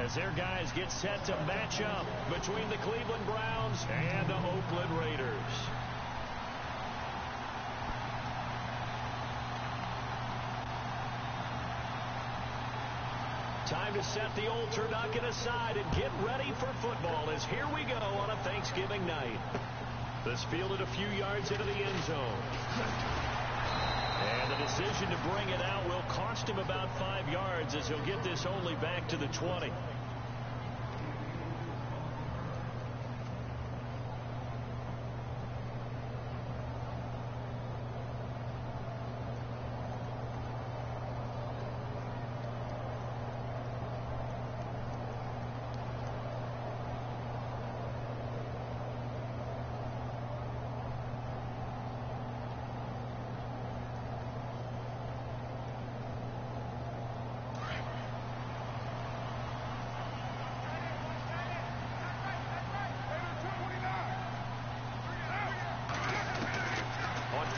as their guys get set to match up between the Cleveland Browns and the Oakland Raiders. Time to set the old turducken aside and get ready for football, as here we go on a Thanksgiving night. This fielded a few yards into the end zone. And the decision to bring it out will cost him about 5 yards, as he'll get this only back to the 20.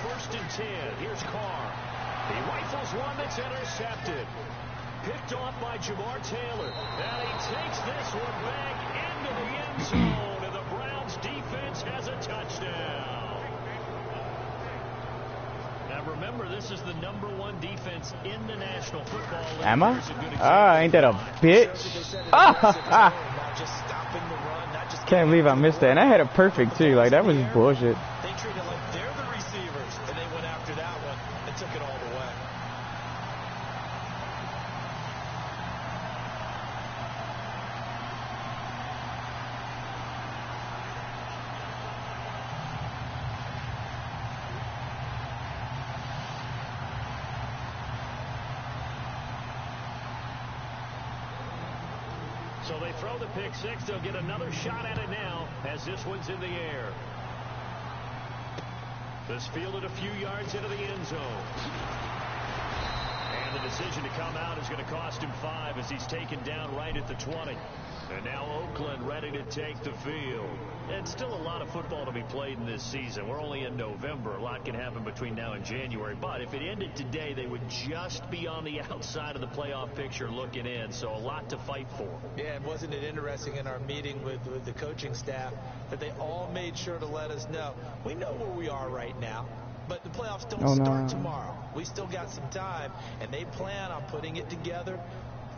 First and 10. Here's Carr. He rifles one that's intercepted. Picked off by Jamar Taylor. And he takes this one back into the end zone. And the Browns defense has a touchdown. Now remember, this is the #1 defense in the National Football League. Am I? Ain't that a bitch? Can't believe I missed that. And I had it perfect too. Like, that was bullshit. They treated like they're the receivers, and they went after that one and took it all the way. So they throw the pick six. They'll get another shot at it now as this one's in the air. This fielded a few yards into the end zone. And the decision to come out is going to cost him 5 as he's taken down right at the 20. And now Oakland ready to take the field. And still a lot of football to be played in this season. We're only in November. A lot can happen between now and January. But if it ended today, they would just be on the outside of the playoff picture looking in. So a lot to fight for. Yeah, and wasn't it interesting in our meeting with the coaching staff that they all made sure to let us know, we know where we are right now, but the playoffs don't start tomorrow. We still got some time, and they plan on putting it together,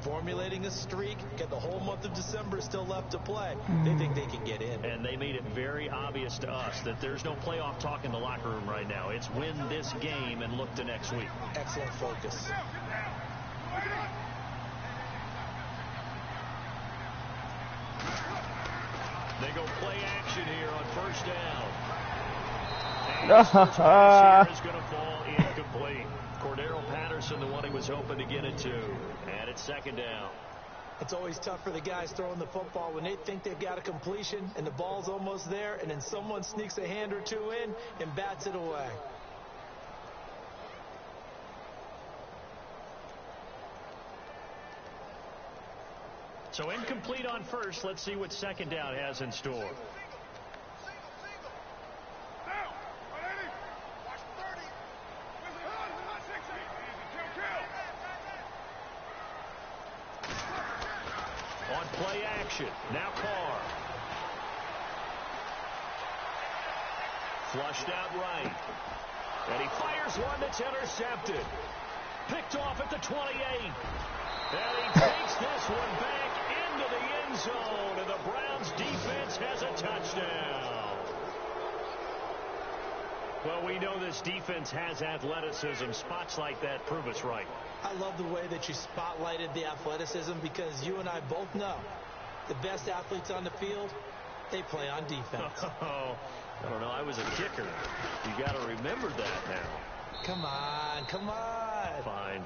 formulating a streak, get the whole month of December still left to play. They think they can get in. And they made it very obvious to us that there's no playoff talk in the locker room right now. It's win this game and look to next week. Excellent focus. They go play action here on first down. And this first pass here is going to fall incomplete. Cordero Patterson, the one he was hoping to get it to. And it's second down. It's always tough for the guys throwing the football when they think they've got a completion and the ball's almost there, and then someone sneaks a hand or two in and bats it away. So incomplete on first. Let's see what second down has in store. On play action. Now Carr. Flushed out right. And he fires one that's intercepted. Picked off at the 28. And he takes this one back into the end zone. And the Browns defense has a touchdown. Well, we know this defense has athleticism. Spots like that prove us right. I love the way that you spotlighted the athleticism, because you and I both know the best athletes on the field, they play on defense. Oh, I don't know. I was a kicker. You got to remember that now. Come on, come on. Fine.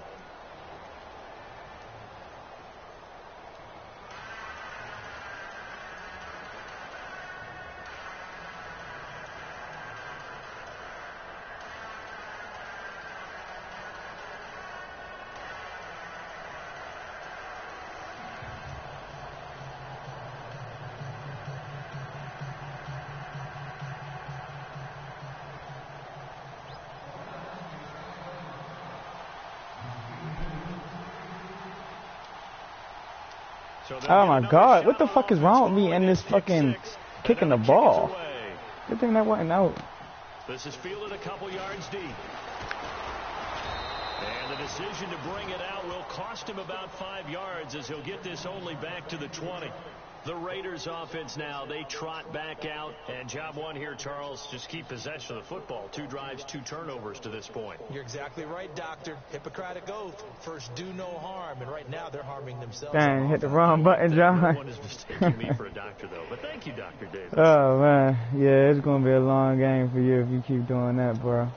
Oh my God, what the fuck is wrong with me and this fucking kicking the ball? Good thing that wasn't out. This is fielded a couple yards deep. And the decision to bring it out will cost him about 5 yards as he'll get this only back to the 20. The Raiders offense now, they trot back out. And job one here, Charles, just keep possession of the football. 2 drives, 2 turnovers to this point. You're exactly right, Doctor. Hippocratic oath. First, do no harm. And right now, they're harming themselves. Dang, hit the wrong button, John. No one is mistaking me for a doctor, though. But thank you, Dr. Davis. Oh, man. Yeah, it's going to be a long game for you if you keep doing that, bro.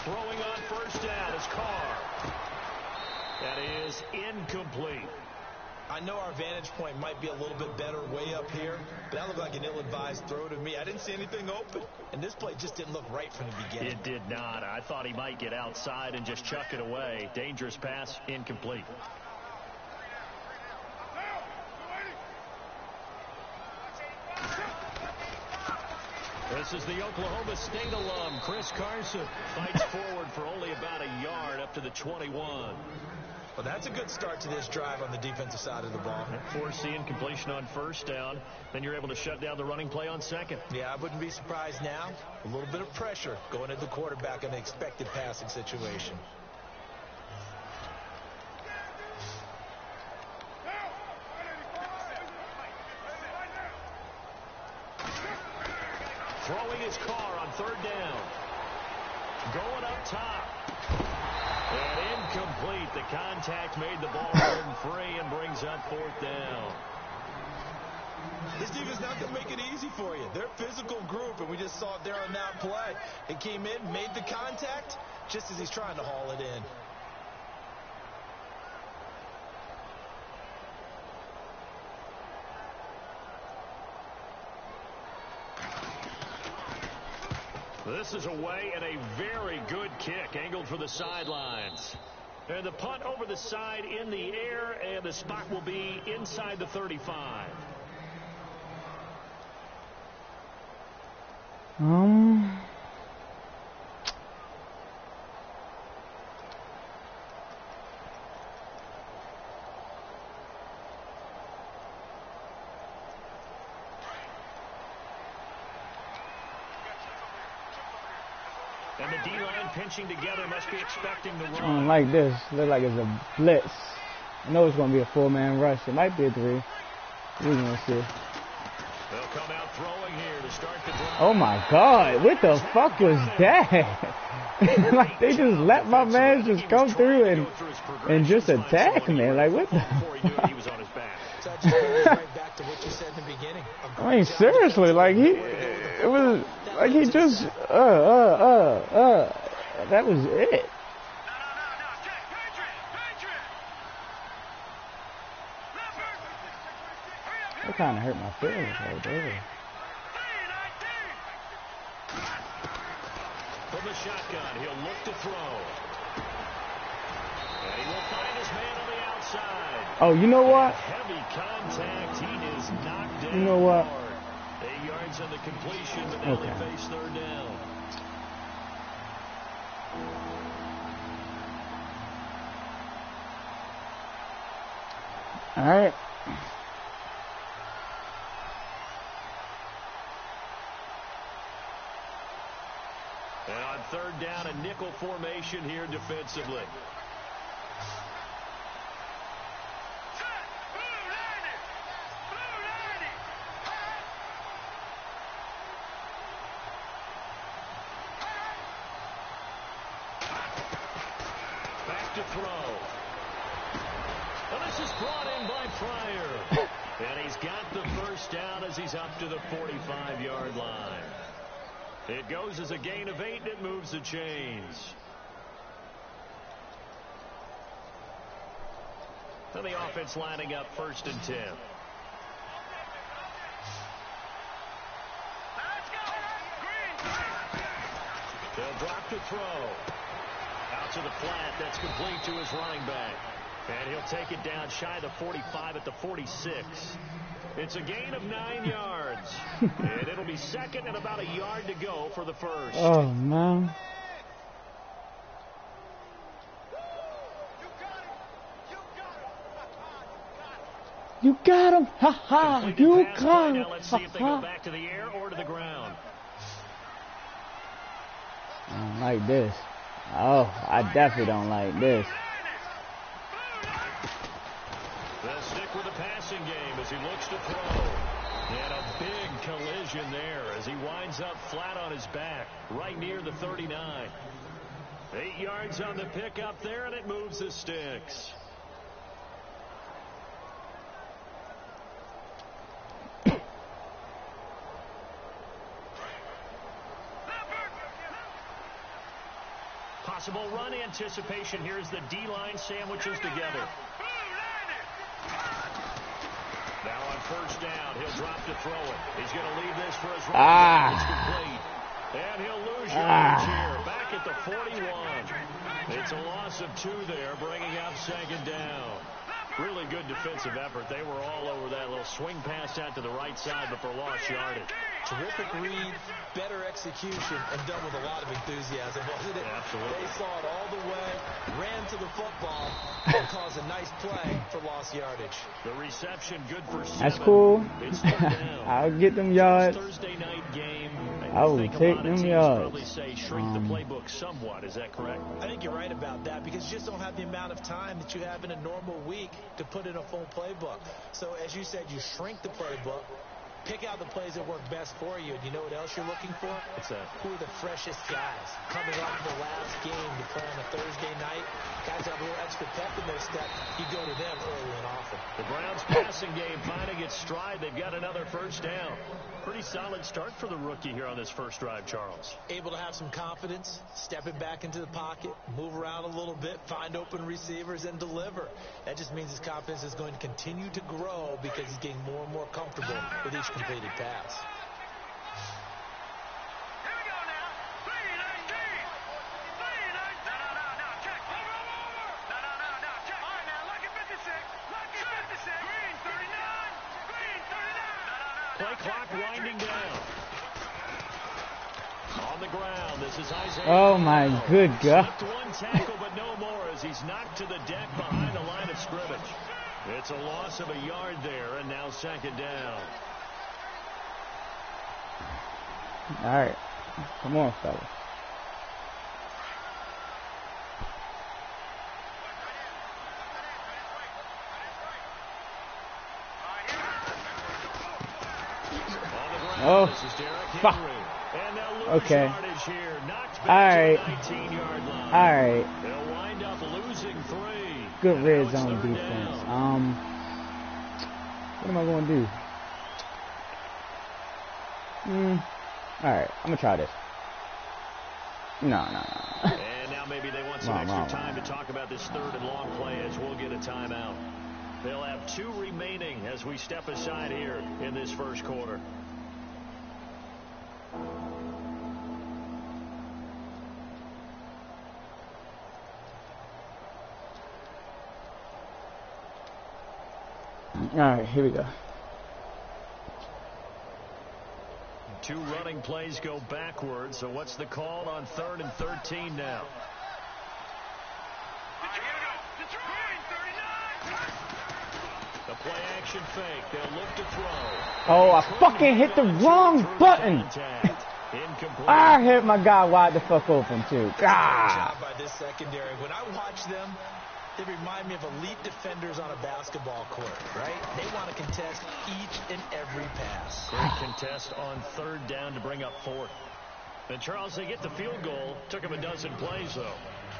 Throwing on first down is Carr. That is incomplete. I know our vantage point might be a little bit better way up here, but that looked like an ill-advised throw to me. I didn't see anything open, and this play just didn't look right from the beginning. It did not. I thought he might get outside and just chuck it away. Dangerous pass, incomplete. This is the Oklahoma State alum, Chris Carson. Fights forward for only about a yard up to the 21. Well, that's a good start to this drive on the defensive side of the ball. Force the incompletion on first down. Then you're able to shut down the running play on second. Yeah, I wouldn't be surprised now. A little bit of pressure going at the quarterback in an expected passing situation. Throwing his Carr on third down. Going up top. And incomplete. The contact made the ball run free and brings up fourth down. This defense not going to make it easy for you. They're a physical group, and we just saw it there on that play. It came in, made the contact, just as he's trying to haul it in. This is away and a very good kick angled for the sidelines. And the punt over the side in the air, and the spot will be inside the 35. And the D-line pinching together, must be expecting the run. I don't like this. Look like it's a blitz. I know it's going to be a 4-man rush. It might be a 3. We're going to see. They'll come out throwing here to start the drive. Oh, my God. What the fuck was that? Like, they just let my man just come through and just attack me. Like, what the fuck? I mean, seriously, like, it was like he just, that was it. That kind of hurt my feelings right there. From the shotgun, he'll look to throw. And he will find his man on the outside. Oh, you know what? Heavy contact. He is knocked down. You know what? Hard. 8 yards on the completion, but now they face third down. All right. And on third down, a nickel formation here defensively. Back to throw. Well, this is brought in by Pryor. And he's got the first down as he's up to the 45-yard line. It goes as a gain of 8, and it moves the chains. And the offense lining up 1st and 10. They'll drop to throw. Out to the flat. That's complete to his running back. And he'll take it down shy of the 45 at the 46. It's a gain of 9 yards. And it'll be second and about a yard to go for the first. Oh, man. You got him. Ha ha. You got him. Now let's see if they go back to the air or to the ground. I don't like this. Oh, I definitely don't like this. They'll stick with the passing game as he looks to throw. And a big collision there as he winds up flat on his back, right near the 39. 8 yards on the pickup there, and it moves the sticks. Possible run anticipation here as the D-line sandwiches together. Now on first down, he'll drop to throw it. He's going to leave this for his running back. It's complete. And he'll lose yards here. Back at the 41. It's a loss of 2 there, bringing up second down. Really good defensive effort. They were all over that little swing pass out to the right side, but for lost yardage. Terrific read, better execution, and done with a lot of enthusiasm, wasn't it? Absolutely. They saw it all the way, ran to the football, and caused a nice play for lost yardage. The reception good for 7. That's cool. It's third down. I'll get them yards. Thursday night game. I will take them yards. Probably say shrink the playbook somewhat. Is that correct? I think you're right about that because you just don't have the amount of time that you have in a normal week to put in a full playbook. So as you said, you shrink the playbook, pick out the plays that work best for you. And you know what else you're looking for? What's that? Who are the freshest guys coming off the last game to play on a Thursday night? Guys have a little extra pep in their step. You go to them early and often. The Browns passing game finding its stride. They've got another first down. Pretty solid start for the rookie here on this first drive, Charles. Able to have some confidence, stepping back into the pocket, move around a little bit, find open receivers, and deliver. That just means his confidence is going to continue to grow because he's getting more and more comfortable with each completed pass. Play clock winding down. On the ground, this is Isaiah. Oh, my good God. One tackle, but no more as he's knocked to the deck behind the line of scrimmage. It's a loss of a yard there, and now second down. All right. Come on, fellas. Oh, fuck. Okay. Alright. Alright. Good red zone defense. What am I going to do? Alright, I'm going to try this. No. And now maybe they want some extra time to talk about this third and long play as we'll get a timeout. They'll have 2 remaining as we step aside here in this first quarter. All right, here we go. 2 running plays go backwards. So what's the call on 3rd and 13 now? The play action fake. They'll look to throw. Oh, I fucking hit the wrong button. I hit my guy wide the fuck open too. Ah. By this secondary, when I watch them, they remind me of elite defenders on a basketball court, right? They want to contest each and every pass. Great contest on 3rd down to bring up 4th. And Charles, they get the field goal. Took them a dozen plays, though.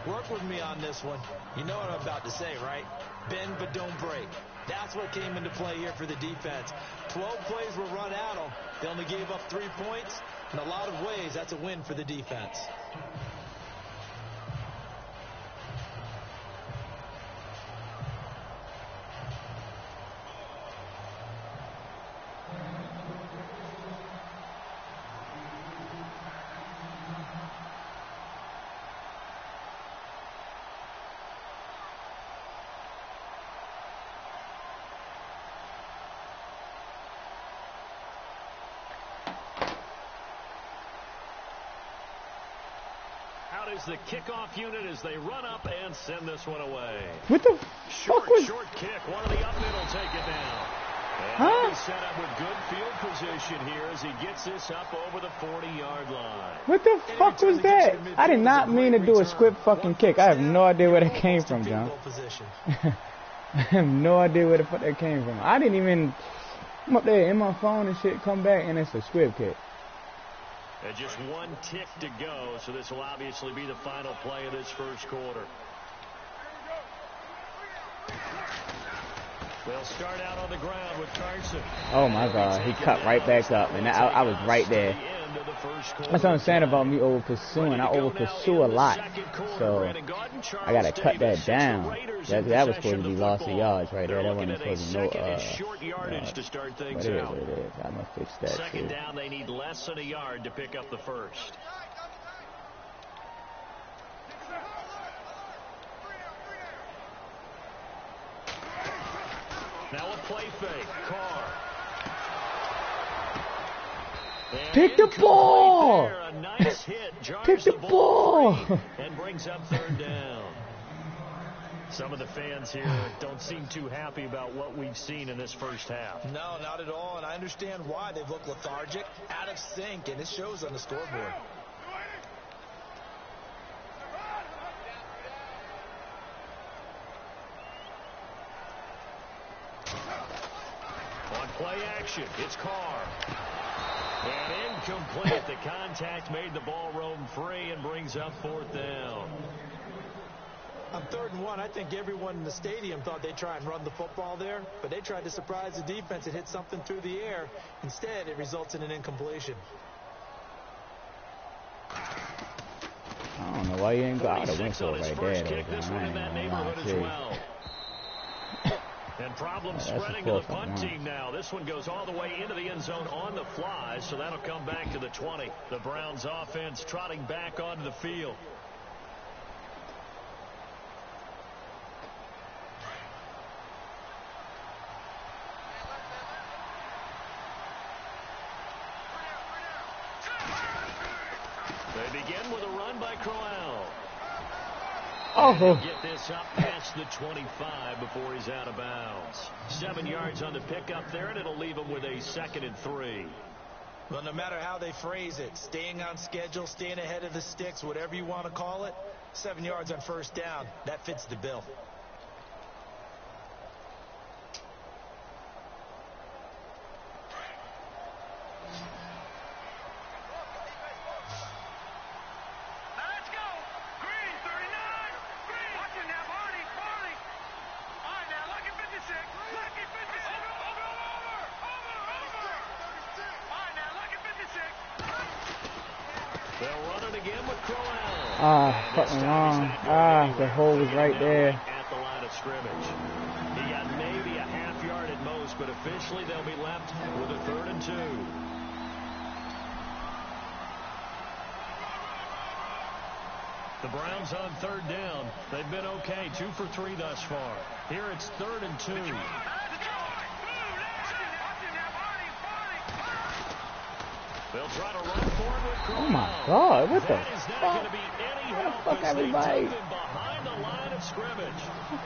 Work with me on this one. You know what I'm about to say, right? Bend but don't break. That's what came into play here for the defense. 12 plays were run at them. They only gave up 3 points. In a lot of ways, that's a win for the defense. out is the kickoff unit as they run up and send this one away. What the fuck was... Short kick. One of the up mid will take it down. And huh? he's set up with good field position here as he gets this up over the 40-yard line. What the fuck was that? I did not mean to do a squib fucking kick. I have no idea where that came from, John. I have no idea where the fuck that came from. I didn't even... I'm up there in my phone and shit, come back, and it's a squib kick. And just one tick to go, so this will obviously be the final play of this first quarter. They'll start out on the ground with Carson. Oh my God, he cut right back up, and I was right there. That's what I'm saying about me over pursuing. I over pursue a lot, so I gotta cut that down. That was supposed to be loss of yards right there. That wasn't supposed to be no short yardage to start things out. What it is. I'm gonna fix that. Second down, they need less than a yard to pick up the first. Now a play fake. Carr. Pick the ball! A nice hit. Pick the ball! And brings up third down. Some of the fans here don't seem too happy about what we've seen in this first half. No, not at all, and I understand why. They've looked lethargic, out of sync, and it shows on the scoreboard. On play action, it's Carr. And incomplete. The contact made the ball roam free and brings up fourth down. On 3rd and 1, I think everyone in the stadium thought they'd try and run the football there, but they tried to surprise the defense and hit something through the air. Instead, it results in an incompletion. I don't know why you ain't got a whistle right there. This one in that neighborhood as well. And problem spreading to the punt team now. This one goes all the way into the end zone on the fly, so that'll come back to the 20. The Browns offense trotting back onto the field. They begin with a run by Crowell. Oh. Get this up past the 25 before he's out of bounds. 7 yards on the pickup there, and it'll leave him with a 2nd and 3. Well, no matter how they phrase it, staying on schedule, staying ahead of the sticks, whatever you want to call it, 7 yards on first down, that fits the bill. Fucking wrong. The hole was right there. At the line of scrimmage. He got maybe a half yard at most, but officially they'll be left with a 3rd and 2. The Browns on 3rd down. They've been okay, 2 for 3 thus far. Here it's 3rd and 2. They'll try to run forward with Crowell. Oh my God, what the fuck? How the fuck everybody? Behind the line of scrimmage.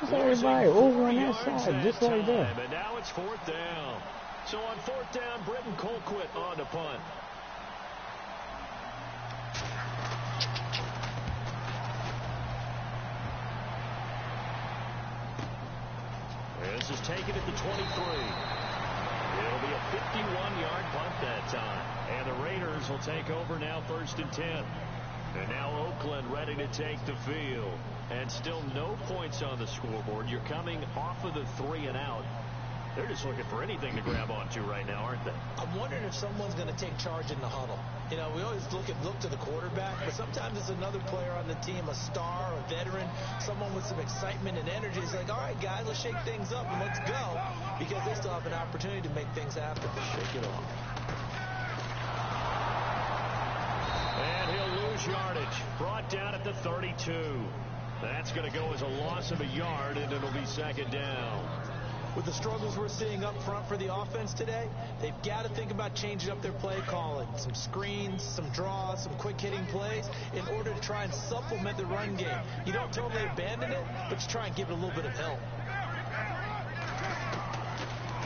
How is everybody over on that side, just like that? And now it's 4th down. So on 4th down, Britton Colquitt on the punt. This is taken at the 23. It'll be a 51-yard punt that time. And the Raiders will take over now 1st and 10. And now Oakland ready to take the field. And still no points on the scoreboard. You're coming off of the 3 and out. They're just looking for anything to grab onto right now, aren't they? I'm wondering if someone's going to take charge in the huddle. You know, we always look to the quarterback, but sometimes it's another player on the team, a star, a veteran, someone with some excitement and energy. It's like, all right, guys, let's shake things up and let's go, because they still have an opportunity to make things happen. Shake it off. And he'll lose yardage. Brought down at the 32. That's going to go as a loss of a yard, and it'll be 2nd down. With the struggles we're seeing up front for the offense today, they've got to think about changing up their play calling. Some screens, some draws, some quick-hitting plays in order to try and supplement the run game. You don't totally abandon it, but you try and give it a little bit of help.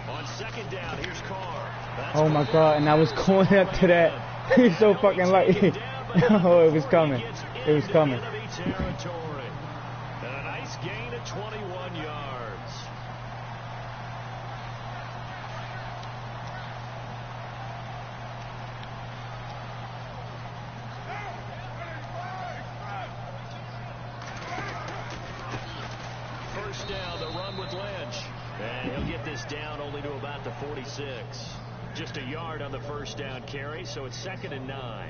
On second down, here's Carr. Oh, my God, and I was going up to that. He's so fucking lucky. Oh, it was coming. It was coming. And a nice gain of 21 yards. First down, the run with Lynch. And he'll get this down only to about the 46. Just a yard on the first down carry, so it's 2nd and 9.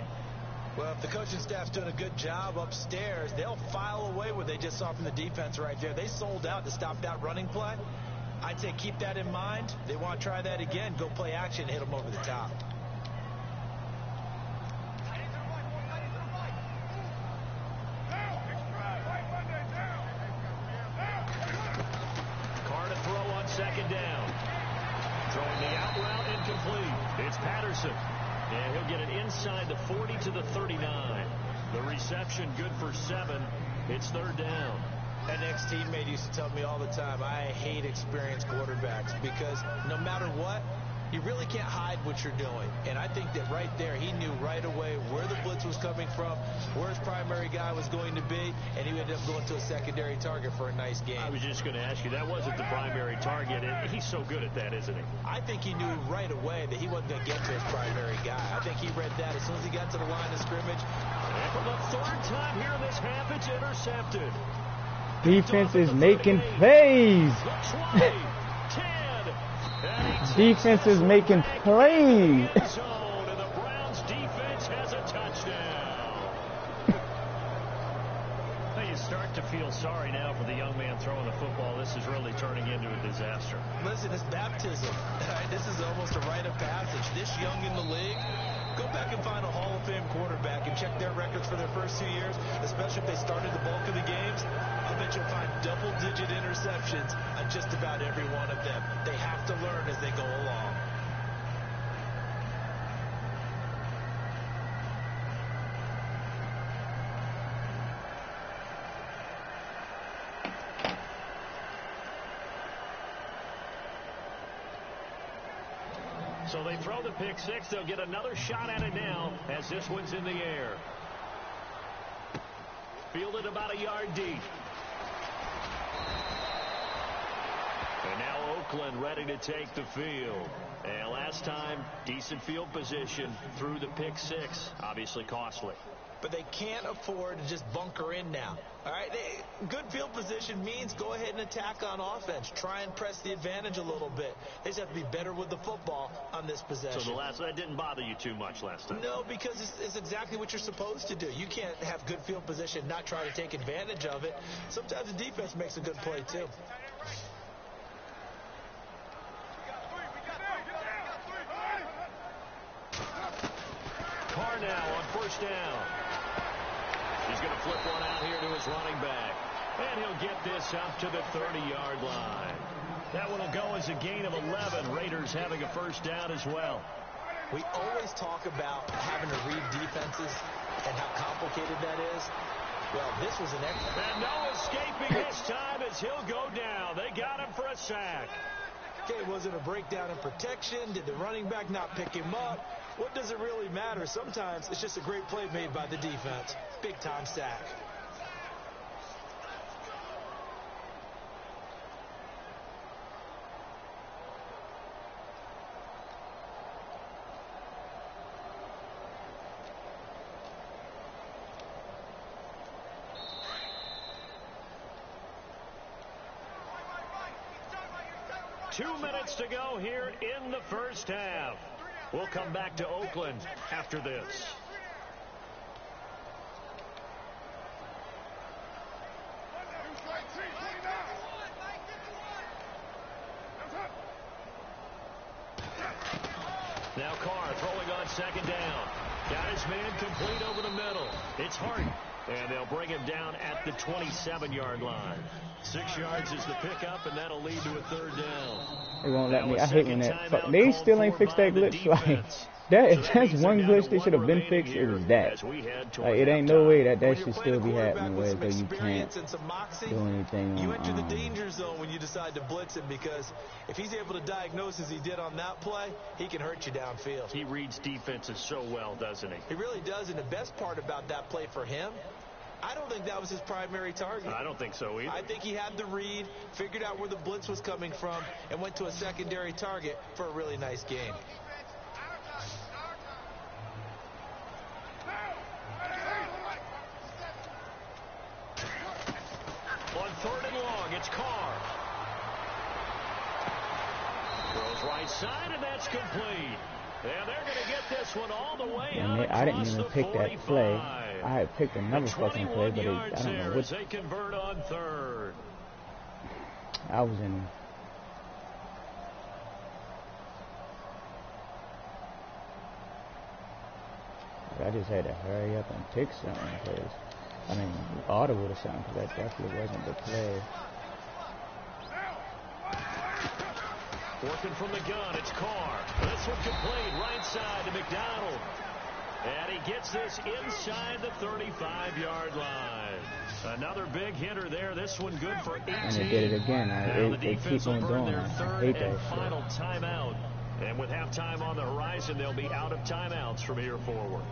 Well, if the coaching staff's doing a good job upstairs, they'll file away what they just saw from the defense right there. They sold out to stop that running play. I'd say keep that in mind. They want to try that again. Go play action, hit them over the top. Carr to throw on second down. Throwing the out route incomplete. It's Patterson. And he'll get it inside the 40 to the 39. The reception good for 7. It's 3rd down. An ex-teammate used to tell me all the time, I hate experienced quarterbacks because no matter what, you really can't hide what you're doing. And I think that right there, he knew right away where the blitz was coming from, where his primary guy was going to be, and he ended up going to a secondary target for a nice game. I was just going to ask you, that wasn't the primary target. He's so good at that, isn't he? I think he knew right away that he wasn't going to get to his primary guy. I think he read that as soon as he got to the line of scrimmage. And for the 3rd time here in this half, it's intercepted. Defense is making plays. Defense is making plays. And the Browns defense has a touchdown. You start to feel sorry now for the young man throwing the football. This is really turning into a disaster. Listen, it's baptism. This is almost a rite of passage. This young in the league, go back and find a Hall of Fame quarterback and check their records for their first 2 years, especially if they started the bulk of the games. I bet you'll find double-digit interceptions on just about every one of them. They have to learn as they go along. So they throw the pick six. They'll get another shot at it now as this one's in the air. Fielded about a yard deep. And now Oakland ready to take the field. And last time, decent field position through the pick six. Obviously costly. But they can't afford to just bunker in now. All right, good field position means go ahead and attack on offense. Try and press the advantage a little bit. They just have to be better with the football on this possession. So that didn't bother you too much last time? No, because it's exactly what you're supposed to do. You can't have good field position and not try to take advantage of it. Sometimes the defense makes a good play, too. Carr now on first down. He's going to flip one out here to his running back. And he'll get this up to the 30-yard line. That one will go as a gain of 11. Raiders having a first down as well. We always talk about having to read defenses and how complicated that is. Well, this was an excellent. And no escaping this time as he'll go down. They got him for a sack. Okay, was it a breakdown in protection? Did the running back not pick him up? What does it really matter? Sometimes it's just a great play made by the defense. Big-time sack. Two minutes to go here in the first half. We'll come back to Oakland after this. Now Carr throwing on second down. Got his man complete over the middle. It's Hart. And they'll bring him down at the 27-yard line. 6 yards is the pickup, and that'll lead to a third down. They won't let me. I hate when that. They still ain't fixed that glitch. Like that. If that's one glitch that should have been fixed, it was that. Like it ain't no way that should still be happening. Where you can't do anything. You enter the danger zone when you decide to blitz him, because if he's able to diagnose as he did on that play, he can hurt you downfield. He reads defenses so well, doesn't he? He really does. And the best part about that play for him, I don't think that was his primary target. I don't think so either. I think he had the read, figured out where the blitz was coming from, and went to a secondary target for a really nice game. On 3rd and long, it's Carr. Throws right side, and that's complete. And they're going to get this one all the way out. I didn't even pick that play. I had picked another fucking play, but I don't know what. They convert on 3rd. I was in. I just had to hurry up and pick something, because I mean, audible or something, because that definitely wasn't the play. Working from the gun, it's Carr. This one complete, right side to McDonald. And he gets this inside the 35-yard line. Another big hitter there. This one good for 18. And they did it again. They keep on doing it. I hate that final timeout. And with halftime on the horizon, they'll be out of timeouts from here forward.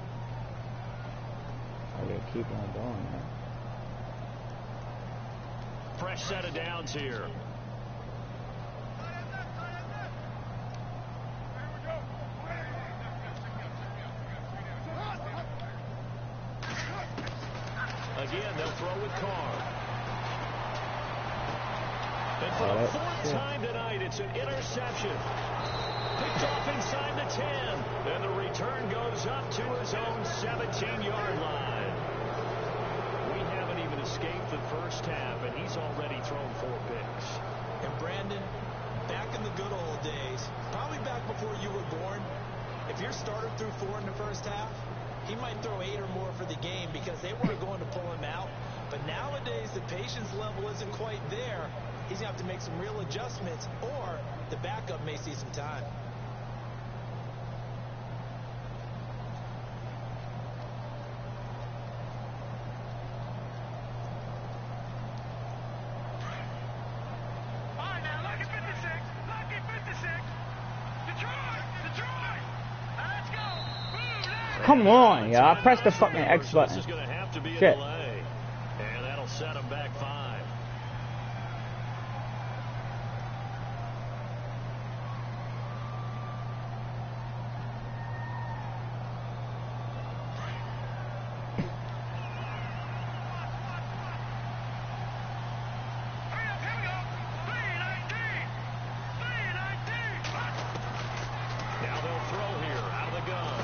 They keep on doing that. Fresh set of downs here. Again, they'll throw with Carr. And for the 4th time tonight, it's an interception. Picked off inside the 10. And the return goes up to his own 17-yard line. We haven't even escaped the first half, and he's already thrown 4 picks. And Brandon, back in the good old days, probably back before you were born, if your starter threw 4 in the first half, he might throw 8 or more for the game, because they weren't going to pull him out. But nowadays, the patience level isn't quite there. He's going to have to make some real adjustments, or the backup may see some time. Come on, y'all. Press the fucking X button. This is going to have to be a shit. delay. And that'll set him back 5. Now they'll throw here out of the gun.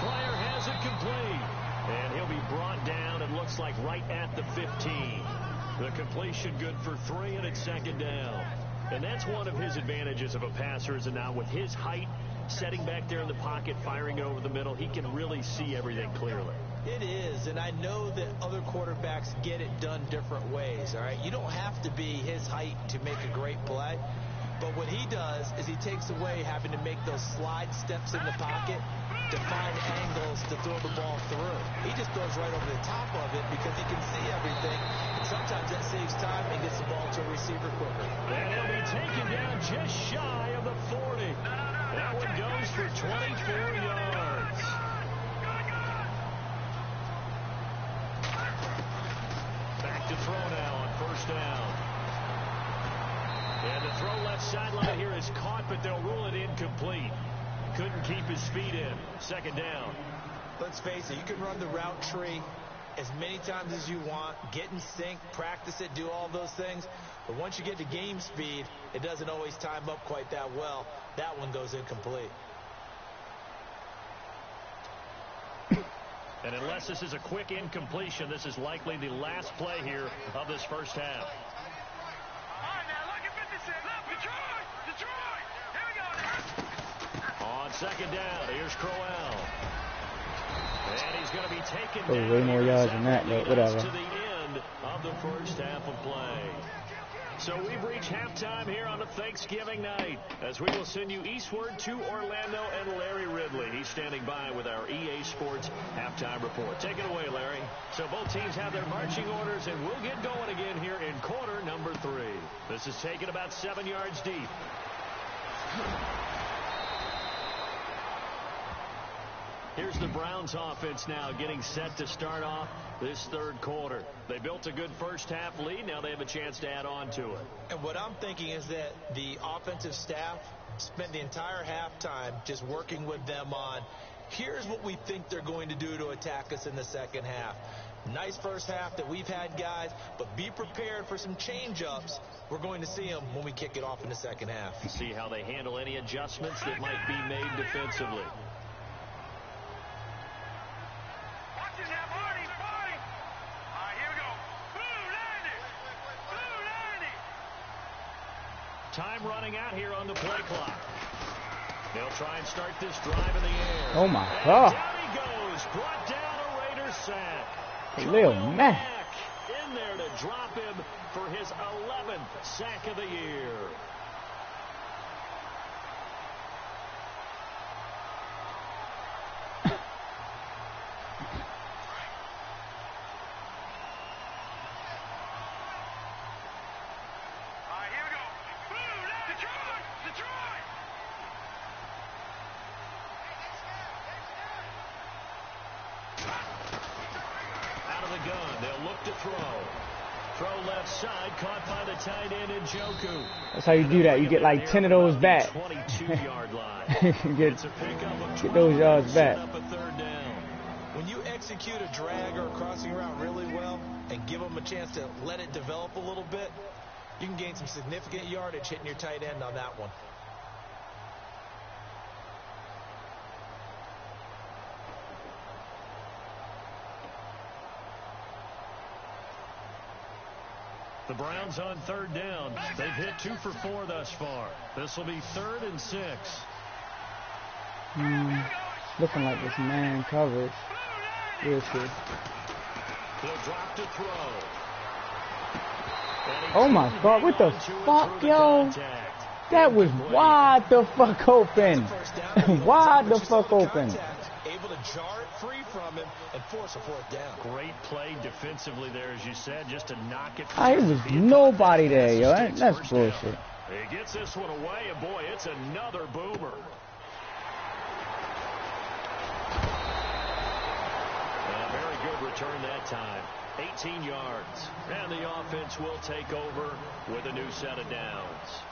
Player has it complete. And he'll be brought down, it looks like, right at the 15. The completion good for 3, and it's 2nd down. And that's one of his advantages of a passer, is now with his height, setting back there in the pocket, firing it over the middle, he can really see everything clearly. It is, and I know that other quarterbacks get it done different ways, all right? You don't have to be his height to make a great play. But what he does is he takes away having to make those slide steps in the pocket to find angles to throw the ball through. He just throws right over the top of it because he can see everything. And sometimes that saves time and gets the ball to a receiver quicker. And he'll be taken down just shy of the 40. That one goes for 24 yards. Back to throw now on 1st down. And the throw left sideline here is caught, but they'll rule it incomplete. Couldn't keep his feet in. 2nd down. Let's face it, you can run the route tree as many times as you want, get in sync, practice it, do all those things. But once you get to game speed, it doesn't always time up quite that well. That one goes incomplete. And unless this is a quick incompletion, this is likely the last play here of this first half. On 2nd down, here's Crowell. And he's going to be taken down. Way more yards than that, though. Whatever. To the end of the first half of play. So we've reached halftime here on a Thanksgiving night as we will send you eastward to Orlando and Larry Ridley. He's standing by with our EA Sports halftime report. Take it away, Larry. So both teams have their marching orders, and we'll get going again here in quarter number 3. This is taken about 7 yards deep. Here's the Browns offense now getting set to start off this third quarter. They built a good first half lead. Now they have a chance to add on to it. And what I'm thinking is that the offensive staff spent the entire halftime just working with them on, here's what we think they're going to do to attack us in the second half. Nice first half that we've had, guys, but be prepared for some change-ups. We're going to see them when we kick it off in the second half. See how they handle any adjustments that might be made defensively. Time running out here on the play clock. They'll try and start this drive in the air. Oh, my God. Down he goes. Brought down a Raiders sack. Lil Mac in there to drop him for his 11th sack of the year. That's how you do that. You get like 10 of those back. 22-yard line. get those yards back. When you execute a drag or a crossing route really well and give them a chance to let it develop a little bit, you can gain some significant yardage hitting your tight end on that one. The Browns on third down. They've hit 2 for 4 thus far. This will be 3rd and 6. Looking like this man coverage. We'll see. He'll drop to throw. Oh my God, what the fuck, yo? That was wide the fuck open. Wide the fuck open. Able to jar it free from him and force a 4th down. Great play defensively there, as you said, just to knock it. There was nobody there, yo. That's bullshit. He gets this one away, and boy, it's another boomer. Very good return that time. 18 yards. And the offense will take over with a new set of downs.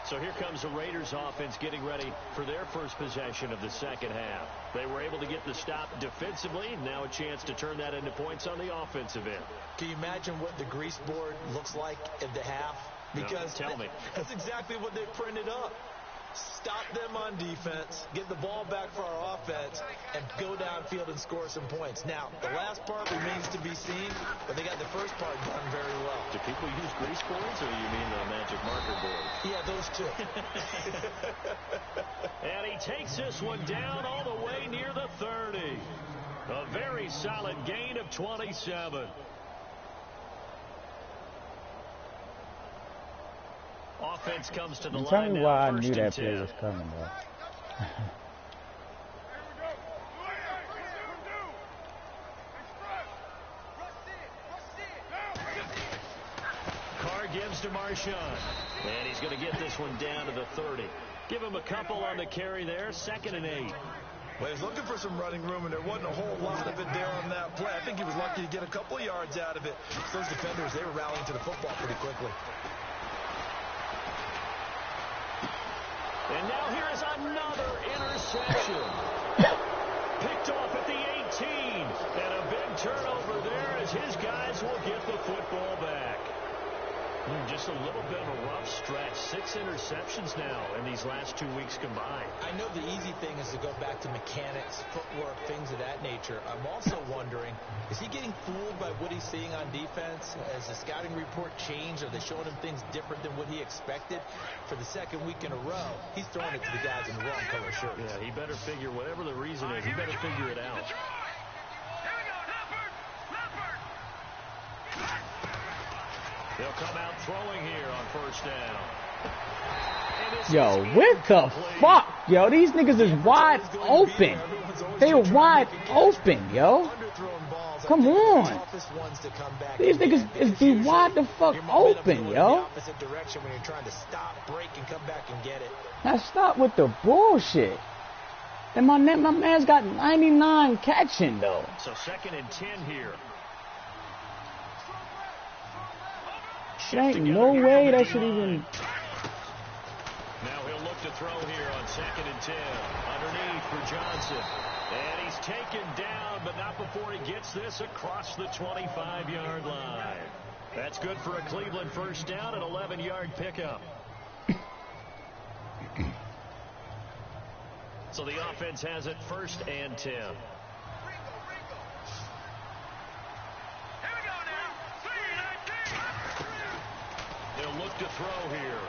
So here comes the Raiders offense getting ready for their first possession of the second half. They were able to get the stop defensively. Now a chance to turn that into points on the offensive end. Can you imagine what the grease board looks like at the half? Because no, tell me. That's exactly what they printed up. Stop them on defense, get the ball back for our offense, and go downfield and score some points. Now, the last part remains to be seen, but they got the first part done very well. Do people use grease boards, or you mean the magic marker board? Yeah, those two. And he takes this one down all the way near the 30. A very solid gain of 27. Offense comes to the line. Tell me why I knew that play was coming, bro. Carr gives to Marshawn. And he's going to get this one down to the 30. Give him a couple on the carry there. 2nd and 8. Well, he's looking for some running room, and there wasn't a whole lot of it there on that play. I think he was lucky to get a couple of yards out of it. Those defenders, they were rallying to the football pretty quickly. And now here is another interception. Picked off at the 18. And a big turnover there as his guys will get the football back. Just a little bit of a rough stretch. 6 interceptions now in these last 2 weeks combined. I know the easy thing is to go back to mechanics, footwork, things of that nature. I'm also wondering, is he getting fooled by what he's seeing on defense? Has the scouting report changed? Are they showing him things different than what he expected? For the second week in a row, he's throwing it to the guys in the wrong color shirts. Yeah, he better figure, whatever the reason is, he better figure it out. come out throwing here on first down. Yo, what the fuck? Yo, these niggas is wide open. They are wide open, yo. Come on. These niggas is be wide the fuck open, yo. Now stop with the bullshit. And my man's got 99 catching, though. So 2nd and 10 here. There ain't no way that should even... Now he'll look to throw here on 2nd and 10. Underneath for Johnson. And he's taken down, but not before he gets this across the 25-yard line. That's good for a Cleveland first down, an 11-yard pickup. So the offense has it 1st and 10. They'll look to throw here.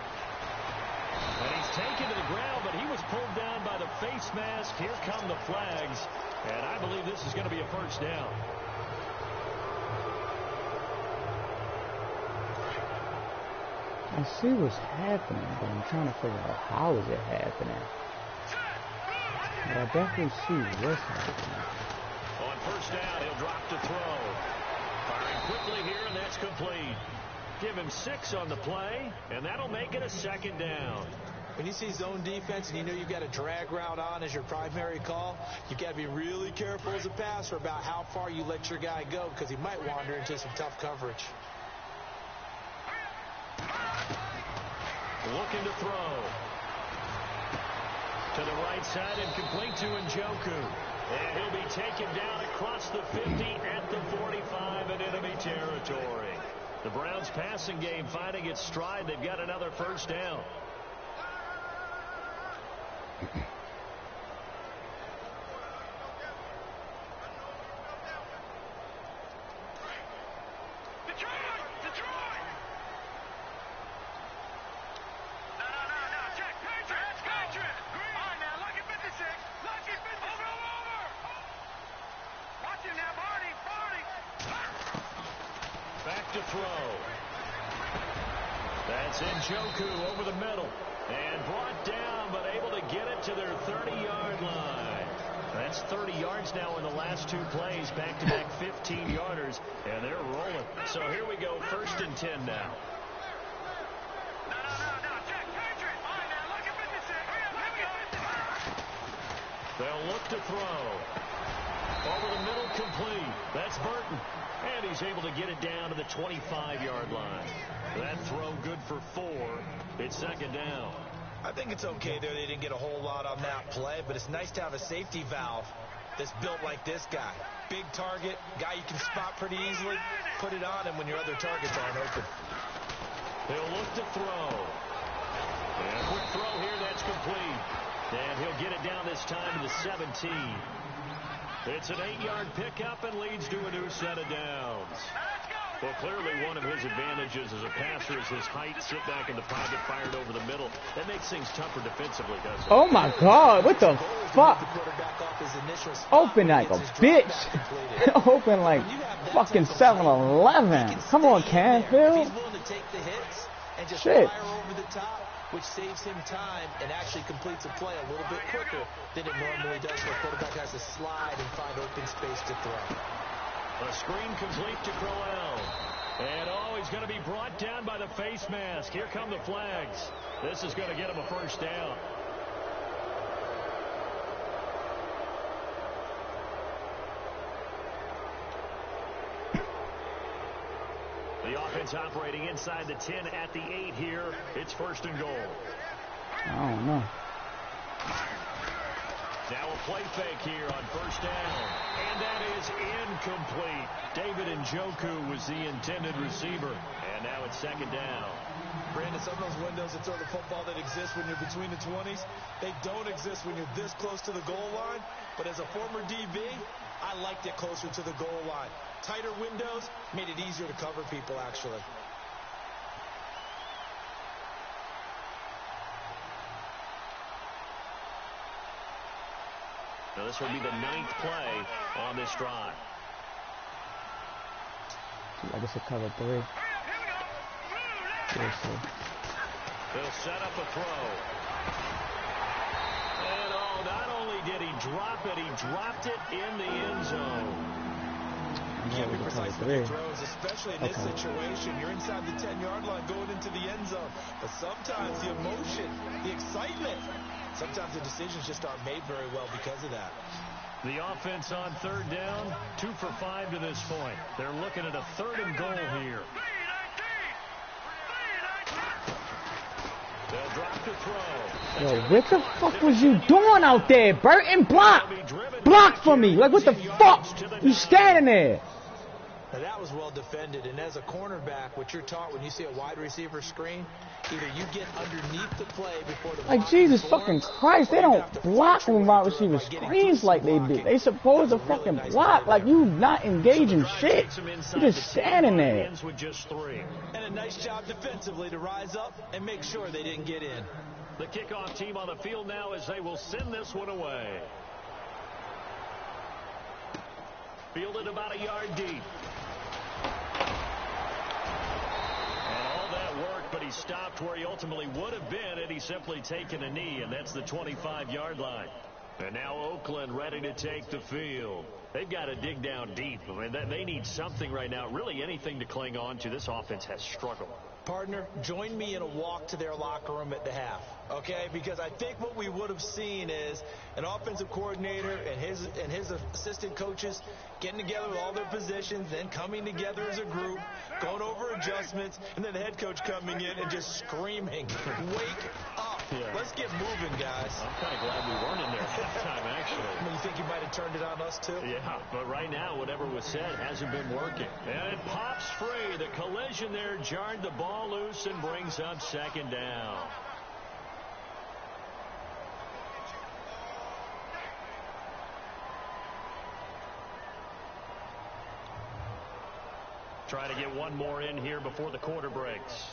And he's taken to the ground, but he was pulled down by the face mask. Here come the flags. And I believe this is going to be a first down. I see what's happening, but I'm trying to figure out how is it happening. But I definitely see what's happening. On first down, he'll drop to throw. Firing quickly here, and that's complete. Give him 6 on the play, and that'll make it a 2nd down. When you see zone defense and you know you've got a drag route on as your primary call, you've got to be really careful as a passer about how far you let your guy go because he might wander into some tough coverage. Looking to throw. To the right side and complete to Njoku. And he'll be taken down across the 50 at the 45 in enemy territory. The Browns passing game finding its stride. They've got another first down. Back to throw. That's Njoku over the middle. And brought down, but able to get it to their 30-yard line. That's 30 yards now in the last 2 plays. Back-to-back 15-yarders. And they're rolling. So here we go. 1st and 10 now. They'll look to throw. Over the middle, complete. That's Burton. And he's able to get it down to the 25-yard line. That throw good for 4. It's 2nd down. I think it's okay there. They didn't get a whole lot on that play, but it's nice to have a safety valve that's built like this guy. Big target, guy you can spot pretty easily. Put it on him when your other targets aren't open. He'll look to throw. And a quick throw here, that's complete. And he'll get it down this time to the 17. It's an 8-yard pickup and leads to a new set of downs. Well, clearly one of his advantages as a passer is his height. Sit back in the pocket, fired over the middle. That makes things tougher defensively, doesn't it? Oh, my God. What the fuck? Open like a bitch. Open like fucking 7-Eleven. Come on, Canfield. Shit. Which saves him time and actually completes a play a little bit quicker than it normally does where a quarterback has to slide and find open space to throw. A screen complete to Crowell. And he's going to be brought down by the face mask. Here come the flags. This is going to get him a first down. The offense operating inside the 10 at the 8 here. It's 1st and goal. I don't know. Now a play fake here on 1st down. And that is incomplete. David Njoku was the intended receiver. And now it's 2nd down. Brandon, some of those windows that throw the football that exist when you're between the 20s, they don't exist when you're this close to the goal line. But as a former DB, I liked it closer to the goal line. Tighter windows made it easier to cover people, actually. Now this will be the 9th play on this drive. I guess a cover 3. Seriously. They'll set up a throw. And not only did he drop it, he dropped it in the end zone. You can't be precise with your throws, especially in this situation. You're inside the 10-yard line going into the end zone. But sometimes the emotion, the excitement, sometimes the decisions just aren't made very well because of that. The offense on third down, 2 for 5 to this point. They're looking at a 3rd and goal here. They'll drop the throw. Yo, what the fuck was you doing out there, Burton? Block! Block for me! Like, what the fuck? You standing there? Now that was well defended, and as a cornerback, what you're taught when you see a wide receiver screen, either you get underneath the play before the like Jesus fucking Christ, they don't block when wide receiver screens like they do. They supposed to fucking block like you not engaging shit. You just standing there. And a nice job defensively to rise up and make sure they didn't get in. The kickoff team on the field now as they will send this one away. Fielded about a yard deep. But he stopped where he ultimately would have been had he simply taken a knee, and that's the 25-yard line. And now Oakland ready to take the field. They've got to dig down deep. I mean, they need something right now, really anything to cling on to. This offense has struggled. Partner, join me in a walk to their locker room at the half, okay? Because I think what we would have seen is an offensive coordinator and his assistant coaches getting together with all their positions, then coming together as a group, going over adjustments, and then the head coach coming in and just screaming, wake up. Yeah. Let's get moving, guys. I'm kind of glad we weren't in there halftime, actually. I mean, you think you might have turned it on us, too? Yeah, but right now, whatever was said hasn't been working. And it pops free. The collision there jarred the ball loose and brings up 2nd down. Try to get one more in here before the quarter breaks.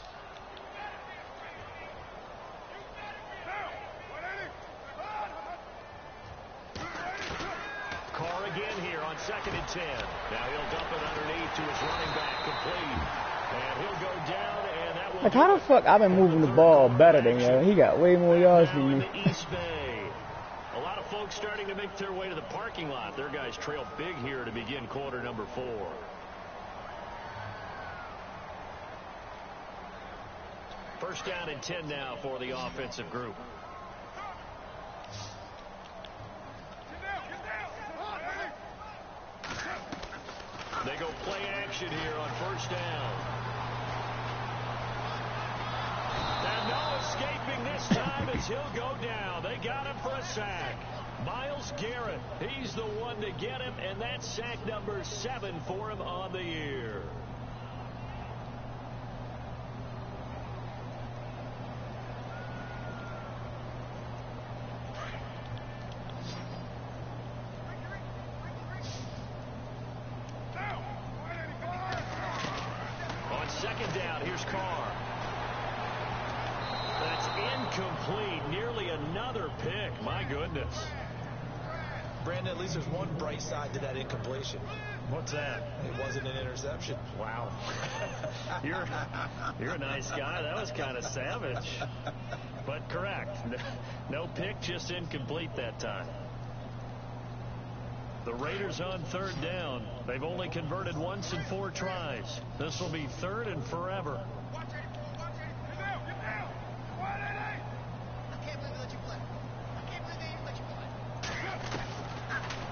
Carr again here on 2nd and 10. Now he'll dump it underneath to his running back, complete. And he'll go down, and that will... Like, how the fuck I've been moving the ball better than him? He got way more yards than me. East Bay. A lot of folks starting to make their way to the parking lot. Their guys trail big here to begin quarter number 4. First down and 10 now for the offensive group. They go play action here on first down. And no escaping this time as he'll go down. They got him for a sack. Myles Garrett, he's the one to get him, and that's sack number 7 for him on the year. Second down, here's Carr. That's incomplete. Nearly another pick. My goodness. Brandon, at least there's one bright side to that incompletion. What's that? It wasn't an interception. Wow. You're a nice guy. That was kind of savage. But correct. No pick, just incomplete that time. The Raiders on third down. They've only converted once in 4 tries. This will be 3rd and forever.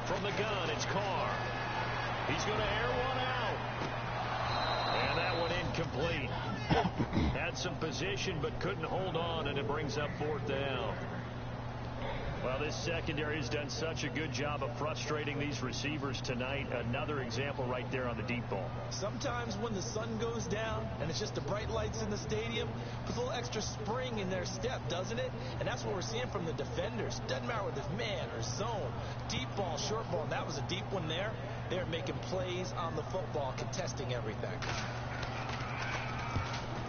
From the gun, it's Carr. He's going to air one out. And that one incomplete. Had some position but couldn't hold on, and it brings up 4th down. Well, this secondary has done such a good job of frustrating these receivers tonight. Another example right there on the deep ball. Sometimes when the sun goes down and it's just the bright lights in the stadium, puts a little extra spring in their step, doesn't it? And that's what we're seeing from the defenders. Doesn't matter whether it's man or zone, deep ball, short ball, and that was a deep one there. They're making plays on the football, contesting everything.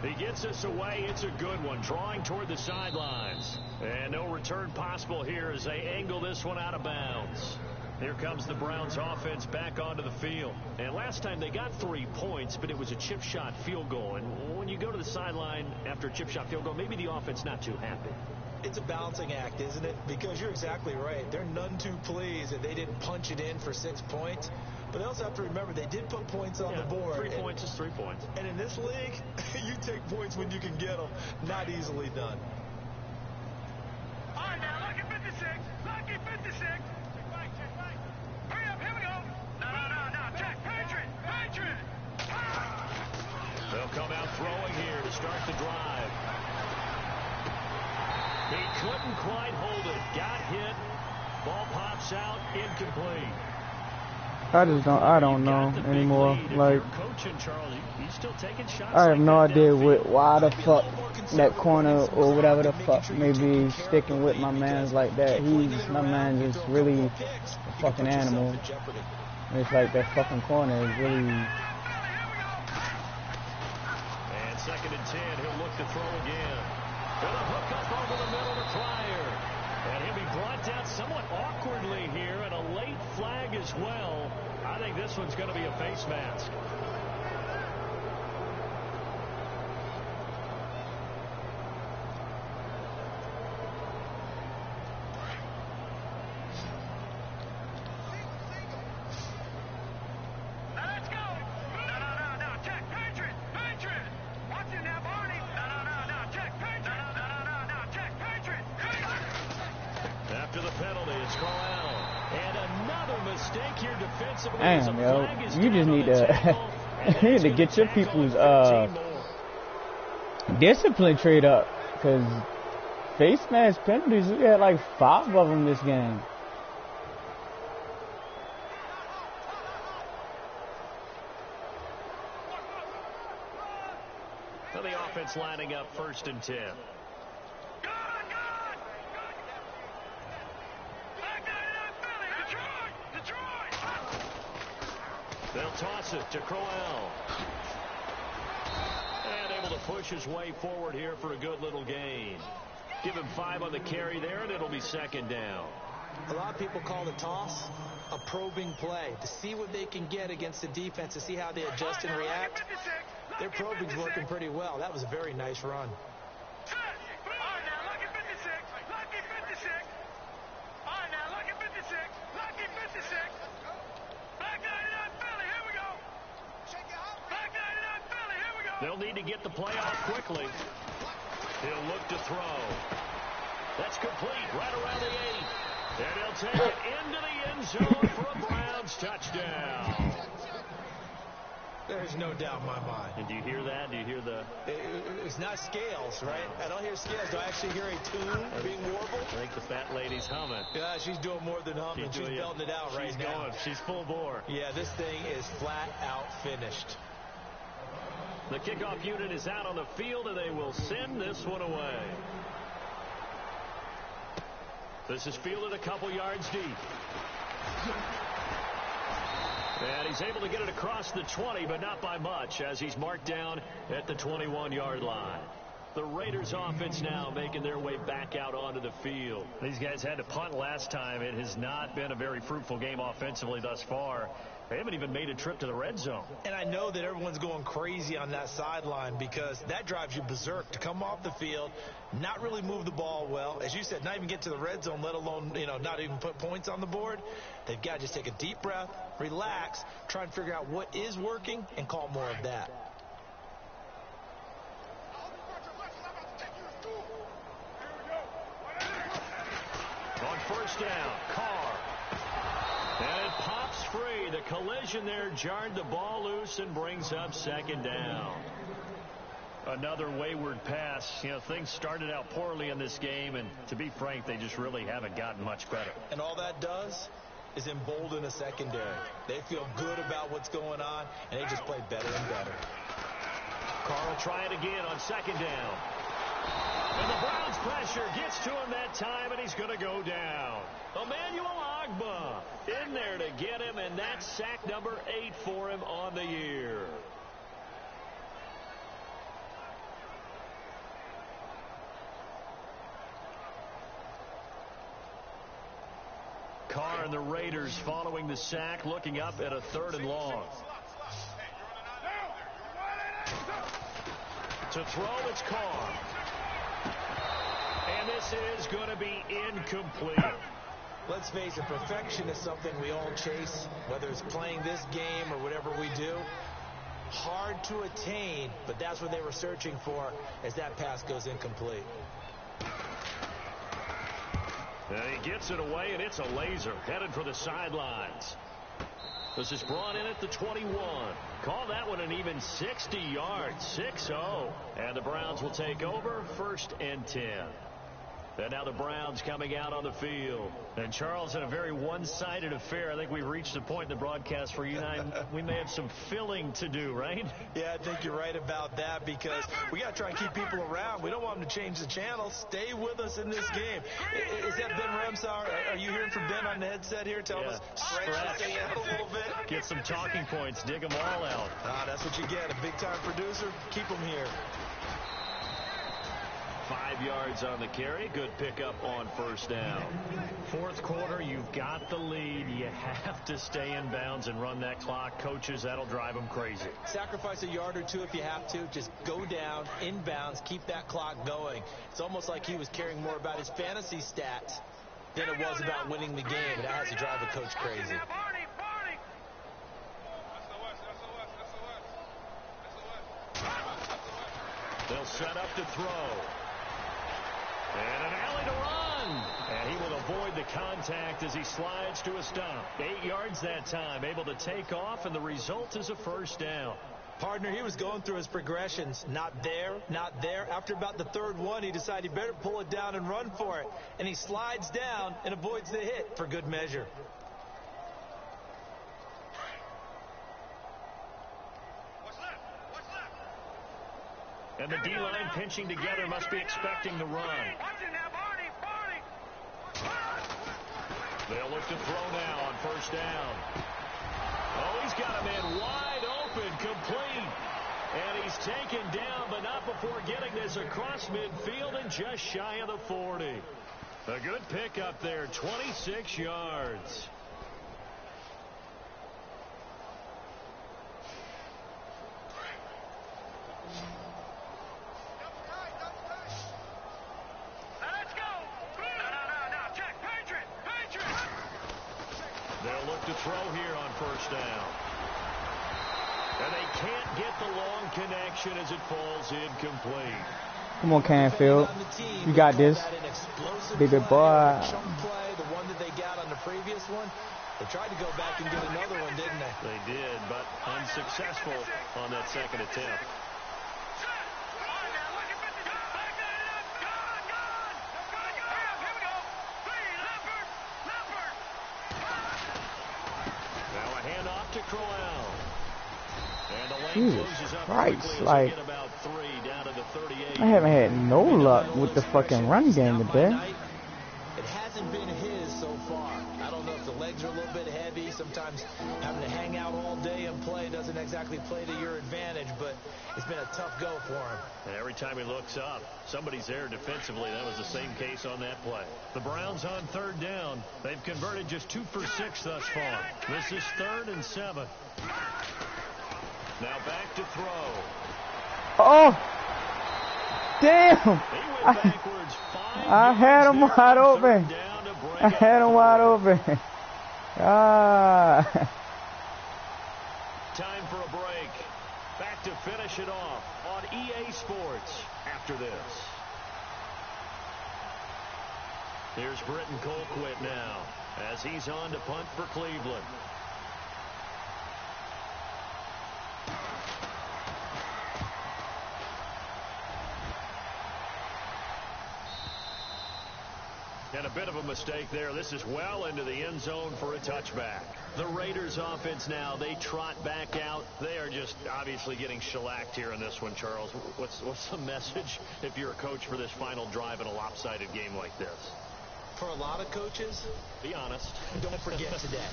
He gets us away. It's a good one. Drawing toward the sidelines. And no return possible here as they angle this one out of bounds. Here comes the Browns offense back onto the field. And last time they got 3 points, but it was a chip shot field goal. And when you go to the sideline after a chip shot field goal, maybe the offense not too happy. It's a balancing act, isn't it? Because you're exactly right. They're none too pleased that they didn't punch it in for 6 points. But they also have to remember they did put points on the board. 3 points is 3 points. And in this league, you take points when you can get them. Not easily done. All right, now, lucky 56. Lucky 56. Hurry up, here we go. No. Check. Patriot. They'll come out throwing here to start the drive. He couldn't quite hold it. Got hit. Ball pops out. Incomplete. I don't know anymore. Like, I have no idea why the fuck that corner or whatever the fuck may be sticking with my man's like that. My man is really a fucking animal. And it's like that fucking corner is really. And 2nd and 10, he'll look to throw again. With a hook up over the middle to Pryor. And he'll be brought down somewhat awkwardly here, and a late flag as well. I think this one's going to be a face mask. Now let's go. No. Check. Patriot. Watch him now, Barney. No. Check. Patriot. No. Check. Patriot. After the penalty, it's Corral. And another mistake here defensively. Damn, yo. You just need to, you need to get your people's discipline trade up. Because face mask penalties, we had like 5 of them this game. Well, the offense lining up 1st and 10. They'll toss it to Crowell. And able to push his way forward here for a good little gain. Give him 5 on the carry there, and it'll be 2nd down. A lot of people call the toss a probing play to see what they can get against the defense, to see how they adjust and react. Their probing's working pretty well. That was a very nice run. They'll need to get the play off quickly. He'll look to throw. That's complete right around the 8. And he'll take it into the end zone for a Browns touchdown. There's no doubt in my mind. And do you hear that? Do you hear the... It's not scales, right? I don't hear scales. Do I actually hear a tune being warbled? I think the fat lady's humming. Yeah, she's doing more than humming. She's belting it out right now. She's full bore. Yeah, this thing is flat out finished. The kickoff unit is out on the field, and they will send this one away. This is fielded a couple yards deep. And he's able to get it across the 20, but not by much, as he's marked down at the 21-yard line. The Raiders offense now making their way back out onto the field. These guys had to punt last time. It has not been a very fruitful game offensively thus far. They haven't even made a trip to the red zone. And I know that everyone's going crazy on that sideline because that drives you berserk to come off the field, not really move the ball well. As you said, not even get to the red zone, let alone, not even put points on the board. They've got to just take a deep breath, relax, try and figure out what is working, and call more of that. On 1st down, Carr. And it pops free. The collision there jarred the ball loose and brings up 2nd down. Another wayward pass. Things started out poorly in this game, and to be frank, they just really haven't gotten much better. And all that does is embolden a secondary. They feel good about what's going on, and they just play better and better. Carr will try it again on 2nd down. And the Browns pressure gets to him that time, and he's going to go down. Emmanuel Ogbah in there to get him, and that's sack number 8 for him on the year. Carr in the Raiders following the sack, looking up at a 3rd and long. To throw, it's Carr. And this is going to be incomplete. Let's face it, perfection is something we all chase, whether it's playing this game or whatever we do. Hard to attain, but that's what they were searching for as that pass goes incomplete. And he gets it away, and it's a laser headed for the sidelines. This is brought in at the 21. Call that one an even 60 yards, 6-0. And the Browns will take over, 1st and 10. And now the Browns coming out on the field. And Charles, in a very one-sided affair, I think we've reached a point in the broadcast where you and I, we may have some filling to do, right? Yeah, I think you're right about that because we got to try and keep people around. We don't want them to change the channel. Stay with us in this game. Is that Ben Ramsauer? Are you hearing from Ben on the headset here? Tell us, stretch out a little bit. Get some talking points. Dig them all out. That's what you get. A big-time producer. Keep them here. 5 yards on the carry. Good pickup on 1st down. 4th quarter, you've got the lead. You have to stay in bounds and run that clock. Coaches, that'll drive them crazy. Sacrifice a yard or 2 if you have to. Just go down, in bounds, keep that clock going. It's almost like he was caring more about his fantasy stats than it was about winning the game. That has to drive a coach crazy. They'll set up to throw. And an alley to run. And he will avoid the contact as he slides to a stop. 8 yards that time. Able to take off, and the result is a 1st down. Partner, he was going through his progressions. Not there, not there. After about the 3rd one, he decided he better pull it down and run for it. And he slides down and avoids the hit for good measure. And the D-line pinching together must be expecting the run. They'll look to throw now on 1st down. Oh, he's got a man wide open, complete. And he's taken down, but not before getting this across midfield and just shy of the 40. A good pickup there, 26 yards. They'll look to throw here on 1st down. And they can't get the long connection as it falls incomplete. Come on, Canfield. You got this. Big boy. The one that they got on the previous one. They tried to go back and get another one, didn't they? They did, but unsuccessful on that 2nd attempt. To Crowell. Jesus Christ, like, I haven't had no luck with the fucking run game today. It hasn't been his so far. I don't know if the legs are a little bit heavy. Sometimes having to hang out all day and play doesn't exactly play to your advantage, but it's been a tough go for him. And every time he looks up, somebody's there defensively. That was the same case on that play. The Browns on 3rd down. They've converted just 2 for 6 thus far. This is 3rd and 7. Now back to throw. Oh! Damn! He went backwards 5 I had him wide open. I had him wide open. Ah. Time for a break. Back to finish it off on EA Sports after this. Here's Britton Colquitt now as he's on to punt for Cleveland. And a bit of a mistake there. This is well into the end zone for a touchback. The Raiders offense now, they trot back out. They are just obviously getting shellacked here in this one, Charles. What's the message if you're a coach for this final drive in a lopsided game like this? For a lot of coaches, be honest. Don't forget today.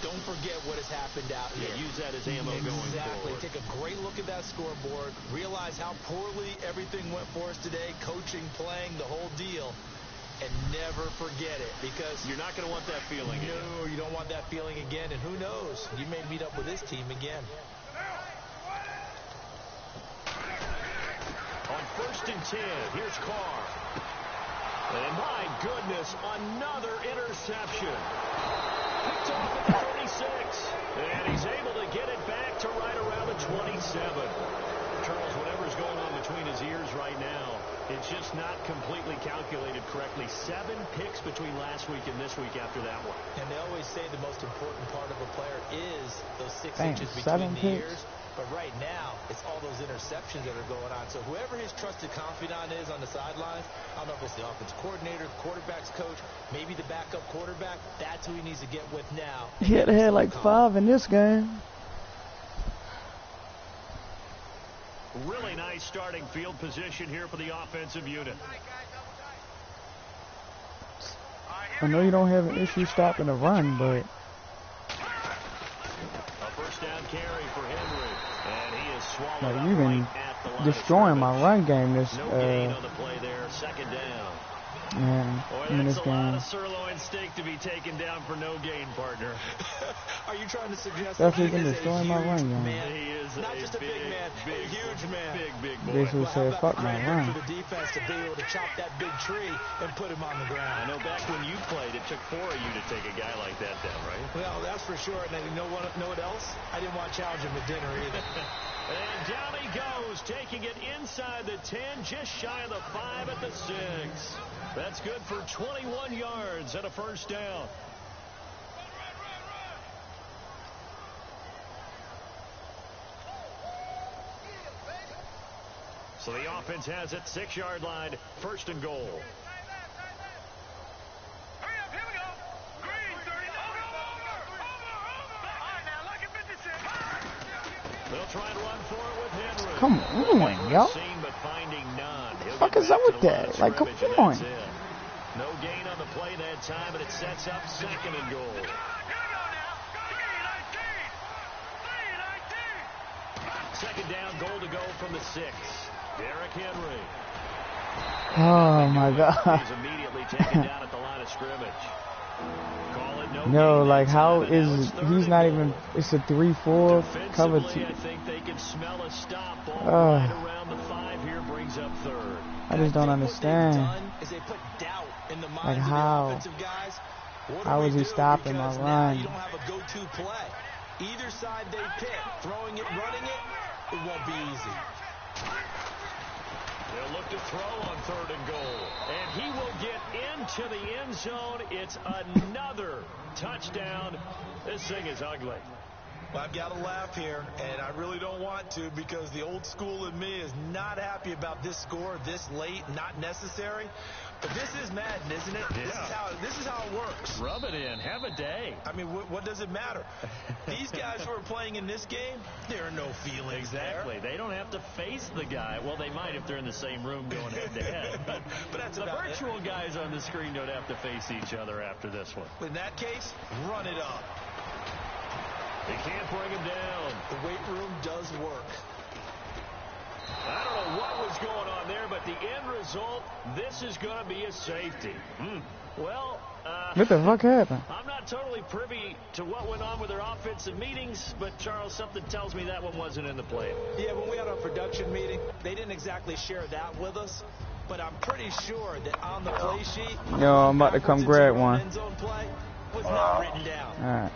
Don't forget what has happened out here. Yeah, use that as ammo going forward. Exactly. Take a great look at that scoreboard. Realize how poorly everything went for us today. Coaching, playing, the whole deal. and never forget it, because you're not going to want that feeling again. No, you don't want that feeling again, and who knows, you may meet up with this team again. On 1st and 10, here's Carr. And my goodness, another interception. Picked off at the 36. And he's able to get it back to right around the 27. Charles, whatever's going on between his ears right now, it's just not completely calculated correctly. 7 picks between last week and this week after that one. And they always say the most important part of a player is those 6 Dang, inches 7 between the picks? ears. But right now, it's all those interceptions that are going on. So whoever his trusted confidant is on the sidelines, I don't know if it's the offensive coordinator, the quarterback's coach, maybe the backup quarterback, that's who he needs to get with now. He had like 5 in this game. Really nice starting field position here for the offensive unit. I know you don't have an issue stopping the run, but A 1st down carry for Henry, and he is swallowed like, up you've been right at the line destroying of my scrimmage. run game this No gain on the play there. 2nd down. man, Boy, in that's this a lot game. of sirloin steak to be taken down for no gain, partner. Are you trying to suggest That's that he even is a destroying my huge run game. man? He is Not just a big man, a huge man. Big boy. Basically Well, how said, about fuck the my credit run. for the defense to be able to chop that big tree and put him on the I ground? know back when you played, it took 4 of you to take a guy like that down, right? Well, that's for sure. And you know what else? I didn't want to challenge him at dinner either. And down he goes, taking it inside the 10, just shy of the 5 at the 6. That's good for 21 yards and a 1st down. So the offense has it, 6-yard line, 1st and goal. Hurry up, here we go. Green, 30. Over. All right, now, look at 56. They'll try and run for it with Henry. Come on, yo. Seen, but finding none. He'll Fuck get is back up to with the line that? of Like, come scrimmage, and on. that's it. No gain on the play that time, and it sets up 2nd and goal. Here we go now. 3-19. 2nd down, goal to go from the 6. Derrick Henry. Oh my God. He's immediately taken down at the line of scrimmage. Call it no No, gain like that how time, and now is it's 3rd he's and not goal. even? It's a 3-4 cover Defensively, 2. I think they can smell a stop. Ball right around the 5 here brings up 3rd. I just don't understand. What they've done is they put doubt in the minds Like of how? the offensive guys. What How do is we he do? stopping my Because now run? you don't have a go-to play. Either side they pick, throwing it, running it, it won't be easy. They'll look to throw on 3rd and goal. And he will get into the end zone. It's another touchdown. This thing is ugly. Well, I've got to laugh here, and I really don't want to because the old school in me is not happy about this score this late, not necessary. But this is Madden, isn't it? Yeah. This is how it works. Rub it in. Have a day. I mean, what does it matter? These guys who are playing in this game, there are no feelings Exactly. there. They don't have to face the guy. Well, they might if they're in the same room going head-to-head. But that's the about virtual guys on the screen don't have to face each other after this one. In that case, run it up. They can't bring him down. The weight room does work. I don't know what was going on there, but the end result, this is going to be a safety. Well, What the fuck happened? I'm not totally privy to what went on with their offensive meetings, but Charles, something tells me that one wasn't in the play. Yeah, when we had our production meeting, they didn't exactly share that with us, but I'm pretty sure that on the play sheet, Yo, I'm about to come grab one. end zone play was not written down. All right.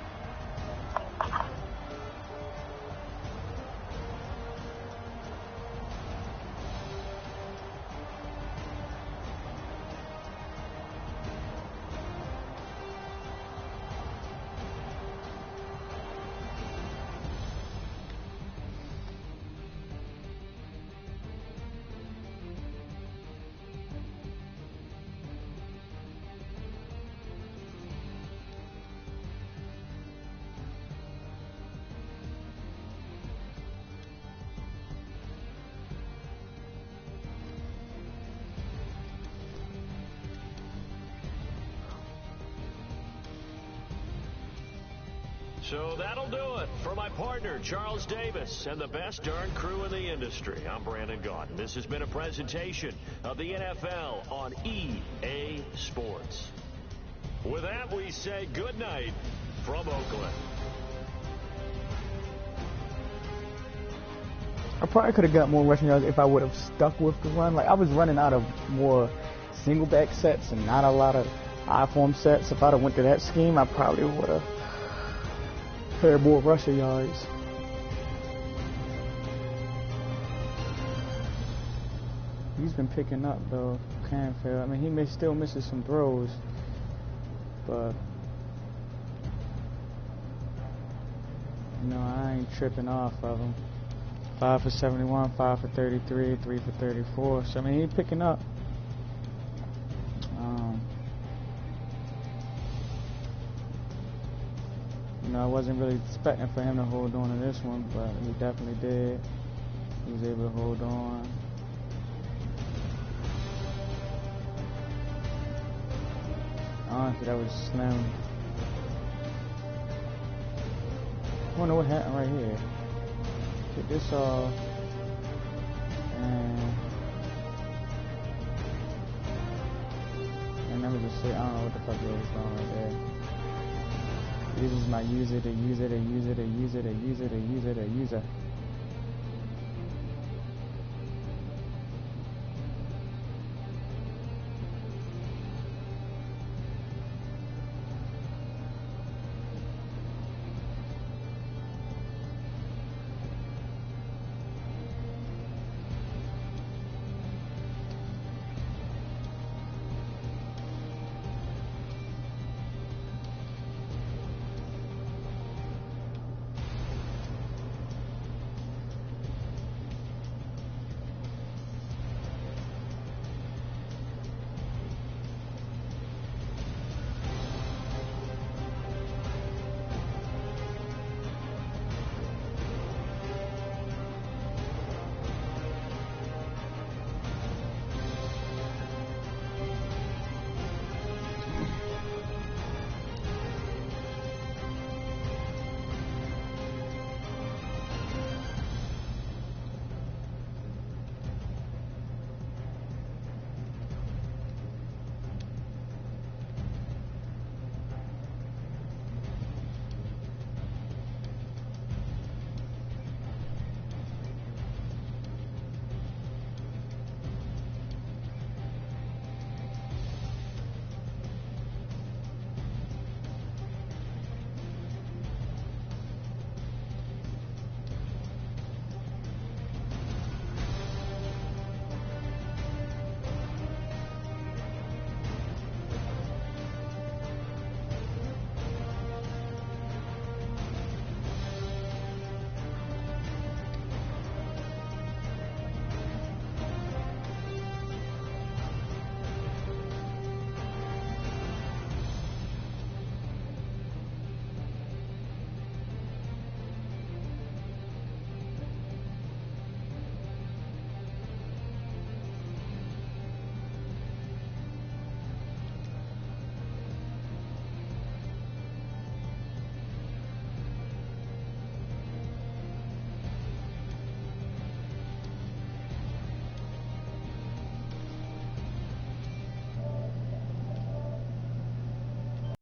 So that'll do it for my partner, Charles Davis, and the best darn crew in the industry. I'm Brandon Gaudin. This has been a presentation of the NFL on EA Sports. With that, we say good night from Oakland. I probably could have got more rushing yards if I would have stuck with the run. Like, I was running out of more single back sets and not a lot of I form sets. If I'd have went to that scheme, I probably would have had more rushing yards. He's been picking up though, Canfield. I mean, he may still misses some throws, but you know, I ain't tripping off of him. 5 for 71, 5 for 33, 3 for 34. So I mean, he's picking up. You know, I wasn't really expecting for him to hold on to this one, but he definitely did. He was able to hold on. Honestly, that was slim. I wonder what happened right here. Get this off. And let me just say, I don't know what the fuck it was going right there. This is my user to user to user to user to user to user to user.